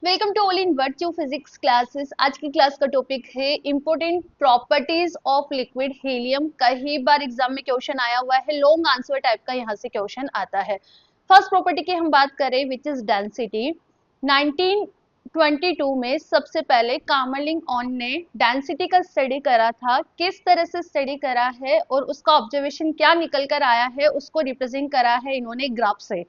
Welcome to all in Virtue physics classes. आज की class का टॉपिक है important properties of liquid helium. कई बार एग्जाम में क्वेश्चन आया हुआ है, लॉन्ग आंसर टाइप का यहाँ से क्वेश्चन आता है। फर्स्ट प्रॉपर्टी की हम बात करें विच इज डेंसिटी। 1922 में सबसे पहले कामर्लिंग ऑन ने डेंसिटी का स्टडी करा था। किस तरह से स्टडी करा है और उसका ऑब्जर्वेशन क्या निकल कर आया है उसको रिप्रेजेंट करा है इन्होंने ग्राफ से।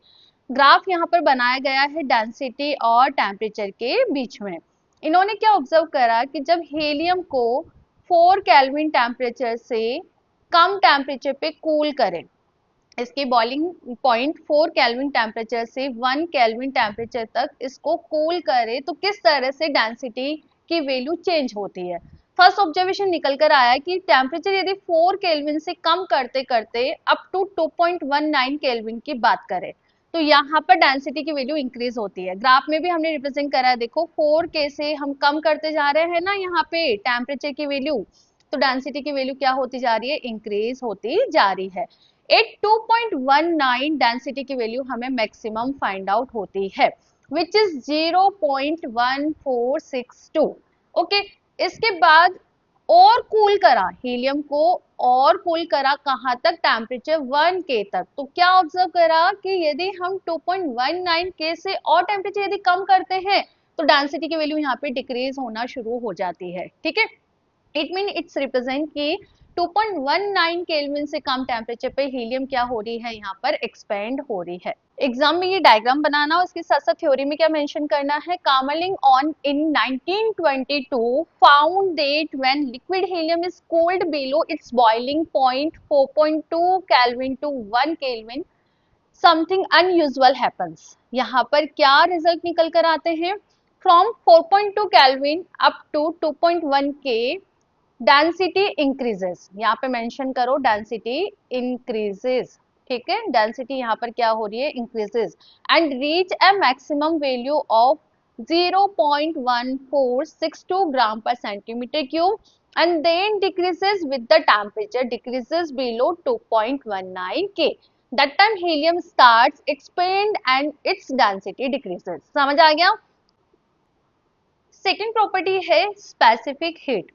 ग्राफ यहाँ पर बनाया गया है डेंसिटी और टेम्परेचर के बीच में। इन्होंने क्या ऑब्जर्व करा कि जब हीलियम को 4 केल्विन टेम्परेचर से कम टेम्परेचर पे कूल करें, इसकी बॉइलिंग पॉइंट 4 केल्विन टेम्परेचर से 1 केल्विन टेम्परेचर तक इसको कूल करे तो किस तरह से डेंसिटी की वैल्यू चेंज होती है। फर्स्ट ऑब्जर्वेशन निकल कर आया कि टेम्परेचर यदि 4 केल्विन से कम करते करते अप टू 2.19 केल्विन की बात करें तो यहाँ पर डेंसिटी की वैल्यू इंक्रीज होती है। ग्राफ में भी हमने रिप्रेजेंट करा है, देखो 4K से हम कम करते जा रहे हैं ना यहाँ पे टेम्परेचर की वैल्यू, तो डेंसिटी की वैल्यू क्या होती जा रही है, इंक्रीज होती जा रही है। एट 2.19 डेंसिटी की वैल्यू हमें मैक्सिमम फाइंड आउट होती है विच इज 0.1462। ओके, इसके बाद और कूल करा हीलियम को, और कूल करा कहां तक, टेम्परेचर 1K तक। तो क्या ऑब्जर्व करा कि यदि हम 2.19K से और टेम्परेचर यदि कम करते हैं तो डेंसिटी की वैल्यू यहाँ पे डिक्रीज होना शुरू हो जाती है। ठीक है, इट मीन इट्स रिप्रेजेंट कि 2.19 केल्विन से कम टेम्परेचर पे हीलियम क्या हो रही है, यहाँ पर एक्सपेंड हो रही है। एग्जाम में ये डायग्राम बनाना और इसके साथ साथ थ्योरी में क्या मेंशन करना है। Kamerlingh Onnes in 1922 found that when liquid helium is cold below its boiling point 4.2 kelvin to 1 kelvin something unusual happens. यहाँ पर क्या रिजल्ट निकल कर आते हैं, from 4.2 kelvin up to 2.1K density increases. यहाँ पे मेंशन करो डेंसिटी इंक्रीजेस। ठीक है, डेंसिटी यहाँ पर क्या हो रही है, increases and reach a maximum value of 0.1462 ग्राम पर centimetre cube and then decreases with the temperature decreases below 2.19 K. That time helium starts expand and its density decreases. समझ आ गया। सेकेंड प्रॉपर्टी है स्पेसिफिक हीट।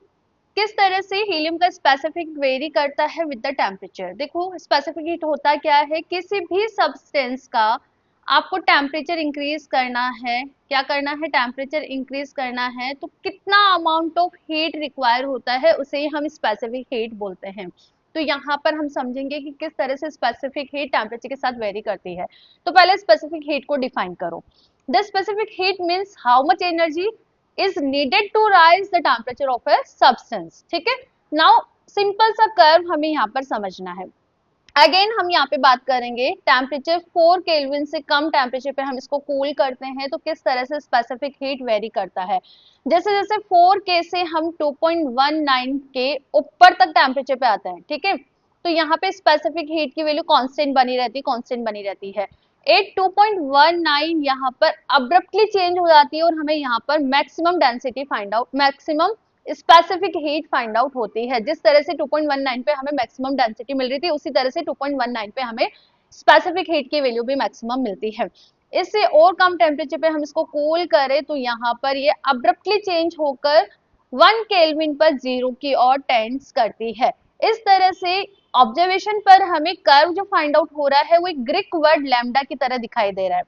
किस तरह से helium का specific very करता है विद द टेम्परेचर। देखो स्पेसिफिक हीट होता क्या है, किसी भी सब्सटेंस का आपको टेम्परेचर इंक्रीज करना है, क्या करना है, टेम्परेचर इंक्रीज करना है तो कितना अमाउंट ऑफ हीट रिक्वायर होता है उसे हम स्पेसिफिक हीट बोलते हैं। तो यहाँ पर हम समझेंगे कि किस तरह से स्पेसिफिक हीट टेम्परेचर के साथ वेरी करती है। तो पहले स्पेसिफिक हीट को डिफाइन करो। The specific heat means how much energy is needed to rise the temperature of a substance। ठीक है, नाउ सिंपल सा कर्व हमें यहाँ पर समझना है। अगेन हम यहाँ पे बात करेंगे टेम्परेचर 4 केल्विन से कम टेम्परेचर पे हम इसको कूल करते हैं तो किस तरह से स्पेसिफिक हीट वेरी करता है। जैसे जैसे 4K से हम 2.19 के ऊपर तक टेम्परेचर पे आते हैं, ठीक है, तो यहाँ पे स्पेसिफिक हीट की वैल्यू कांस्टेंट बनी रहती है, कांस्टेंट बनी रहती है। एट 2.19 यहाँ पर अब्रप्टली चेंज हो जाती है और हमें यहाँ पर maximum density find out, maximum specific heat find out होती है। जिस तरह से 2.19 पे हमें मैक्सिमम डेंसिटी मिल रही थी उसी तरह से 2.19 पे हमें स्पेसिफिक हीट की वैल्यू भी मैक्सिमम मिलती है। इससे और कम टेम्परेचर पे हम इसको कूल करें तो यहाँ पर ये अब्रप्टली चेंज होकर 1 केल्विन पर जीरो की ओर टेंड्स करती है। इस तरह से ऑब्जर्वेशन पर हमें कर्व जो फाइंड आउट हो रहा है वो एक ग्रीक वर्ड लैम्डा की तरह दिखाई दे रहा है।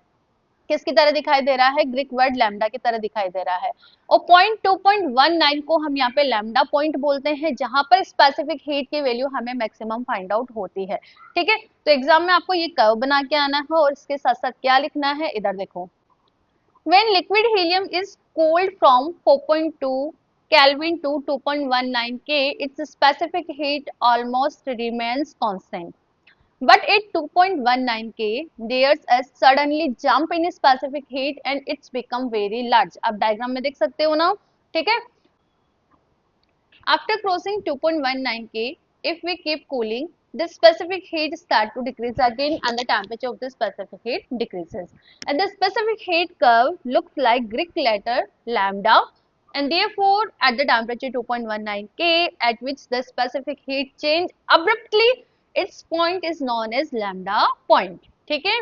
किसकी तरह दिखाई दे रहा है, ग्रीक वर्ड लैम्डा की तरह दिखाई दे रहा है। और पॉइंट 2.19 को हम यहाँ पे लैम्डा पॉइंट बोलते हैं जहां पर स्पेसिफिक हीट की वैल्यू हमें मैक्सिमम फाइंड आउट होती है। ठीक है, तो एग्जाम में आपको ये कर्व बना के आना है और इसके साथ साथ क्या लिखना है, इधर देखो। When liquid helium is cooled from 4.2 Kelvin to 2.19 K, its specific heat almost remains constant. But at 2.19 K, there's a suddenly jump in specific heat and it's become very large. अब डायग्राम में देख सकते हो ना, ठीक है। After crossing 2.19 K, if we keep cooling, the specific heat start to decrease again and the temperature of the specific heat decreases. And the specific heat curve looks like Greek letter lambda, and therefore at the temperature 2.19 K at which the specific heat change abruptly, its point is known as lambda point. ठीक है,